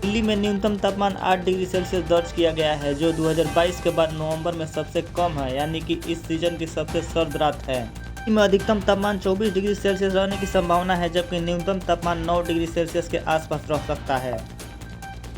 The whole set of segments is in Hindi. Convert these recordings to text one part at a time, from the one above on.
दिल्ली में न्यूनतम तापमान 8 डिग्री सेल्सियस दर्ज किया गया है, जो 2022 के बाद नवंबर में सबसे कम है, यानी कि इस सीजन की सबसे सर्द रात है। दिल्ली में अधिकतम तापमान 24 डिग्री सेल्सियस रहने की संभावना है, जबकि न्यूनतम तापमान 9 डिग्री सेल्सियस के आसपास रह सकता है।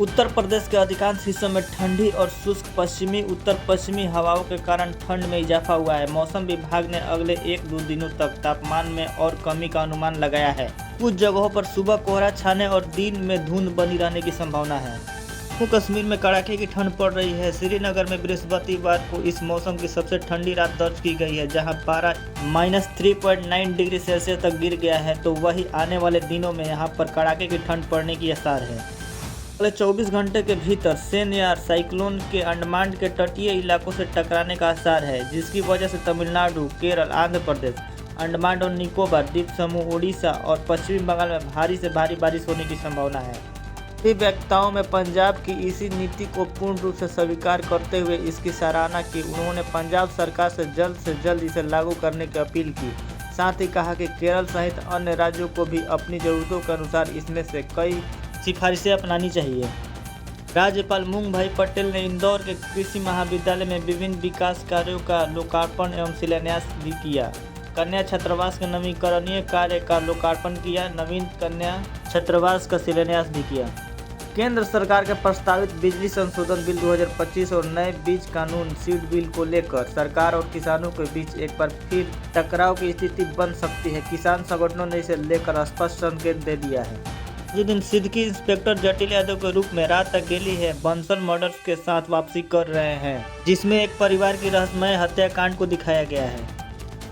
उत्तर प्रदेश के अधिकांश हिस्सों में ठंडी और शुष्क पश्चिमी उत्तर पश्चिमी हवाओं के कारण ठंड में इजाफा हुआ है। मौसम विभाग ने अगले 1-2 दिनों तक तापमान में और कमी का अनुमान लगाया है। कुछ जगहों पर सुबह कोहरा छाने और दिन में धुंध बनी रहने की संभावना है। जम्मू कश्मीर में कड़ाके की ठंड पड़ रही है। श्रीनगर में बृहस्पतिवार को इस मौसम की सबसे ठंडी रात दर्ज की गई है, जहां पारा -3.9 डिग्री सेल्सियस तक गिर गया है। तो वही आने वाले दिनों में यहां पर कड़ाके की ठंड पड़ने की आसार है। अगले 24 घंटे के भीतर सेनयार साइक्लोन के अंडमान के तटीय इलाकों से टकराने का आसार है, जिसकी वजह से तमिलनाडु, केरल, आंध्र प्रदेश, अंडमान और निकोबार द्वीप समूह, ओडिशा और पश्चिमी बंगाल में भारी से भारी बारिश होने की संभावना है। सभी वक्ताओं में पंजाब की इसी नीति को पूर्ण रूप से स्वीकार करते हुए इसकी सराहना की। उन्होंने पंजाब सरकार से जल्द इसे लागू करने की अपील की। साथ ही कहा कि केरल सहित अन्य राज्यों को भी अपनी ज़रूरतों के अनुसार इसमें से कई सिफारिशें अपनानी चाहिए। राज्यपाल मूंग भाई पटेल ने इंदौर के कृषि महाविद्यालय में विभिन्न विकास कार्यों का लोकार्पण एवं शिलान्यास भी किया। कन्या छात्रावास के नवीकरणीय कार्य का लोकार्पण किया। नवीन कन्या छात्रावास का शिलान्यास भी किया। केंद्र सरकार के प्रस्तावित बिजली संशोधन बिल 2025 और नए बीज कानून सीड बिल को लेकर सरकार और किसानों के बीच एक बार फिर टकराव की स्थिति बन सकती है। किसान संगठनों ने इसे लेकर स्पष्ट संकेत दे दिया है। जिस दिन सिद्दीकी इंस्पेक्टर जटिल यादव के रूप में रात अकेली है बंसल मर्डर्स के साथ वापसी कर रहे हैं, जिसमें एक परिवार की रहस्यमय हत्याकांड को दिखाया गया है।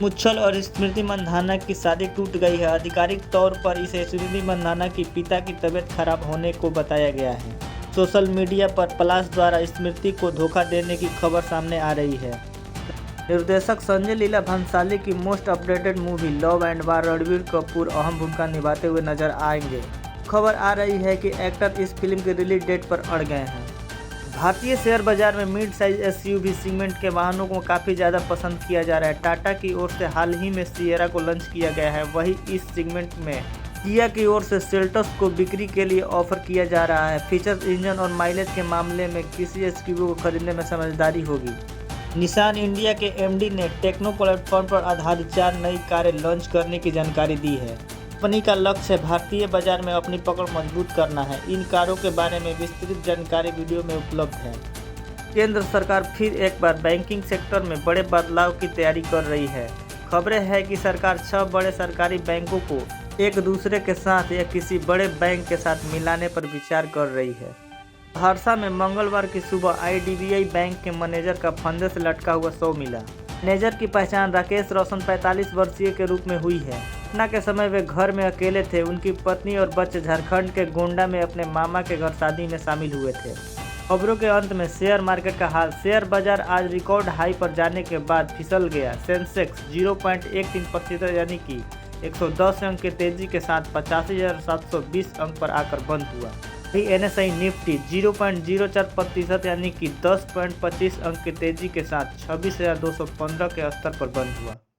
मुच्छल और स्मृति मंधाना की शादी टूट गई है। आधिकारिक तौर पर इसे स्मृति मंधाना की पिता की तबीयत खराब होने को बताया गया है। सोशल मीडिया पर पलाश द्वारा स्मृति को धोखा देने की खबर सामने आ रही है। निर्देशक संजय लीला भंसाली की most updated movie love and वार रणबीर कपूर अहम भूमिका निभाते हुए नजर आएंगे। खबर आ रही है कि एक्टर इस फिल्म के रिलीज डेट पर अड़ गए हैं। भारतीय शेयर बाजार में मिड साइज एसयूवी सेगमेंट के वाहनों को काफ़ी ज़्यादा पसंद किया जा रहा है। टाटा की ओर से हाल ही में सिएरा को लॉन्च किया गया है। वहीं इस सेगमेंट में किया की ओर से सेल्टोस को बिक्री के लिए ऑफर किया जा रहा है। फीचर्स, इंजन और माइलेज के मामले में किसी एसयूवी को खरीदने में समझदारी होगी। निसान इंडिया के एमडी ने टेक्नो प्लेटफॉर्म पर आधारित 4 नई कारें लॉन्च करने की जानकारी दी है। कंपनी का लक्ष्य भारतीय बाजार में अपनी पकड़ मजबूत करना है। इन कारों के बारे में विस्तृत जानकारी वीडियो में उपलब्ध है। केंद्र सरकार फिर एक बार बैंकिंग सेक्टर में बड़े बदलाव की तैयारी कर रही है। खबरें हैं कि सरकार 6 बड़े सरकारी बैंकों को एक दूसरे के साथ या किसी बड़े बैंक के साथ मिलाने पर विचार कर रही है। सहरसा में मंगलवार की सुबह आईडीबीआई बैंक के मैनेजर का फंदे से लटका हुआ शव मिला। मैनेजर की पहचान राकेश रोशन 45 वर्षीय के रूप में हुई है। घटना के समय वे घर में अकेले थे। उनकी पत्नी और बच्चे झारखंड के गोंडा में अपने मामा के घर शादी में शामिल हुए थे। खबरों के अंत में शेयर मार्केट का हाल। शेयर बाजार आज रिकॉर्ड हाई पर जाने के बाद फिसल गया। सेंसेक्स 0.13% यानी कि 110 अंक की तेजी के साथ 85,720 अंक पर आकर बंद हुआ। वही एनएसआई निफ्टी 0.04% यानी कि 10.25 अंक की तेजी के साथ 26,215 के स्तर पर बंद हुआ।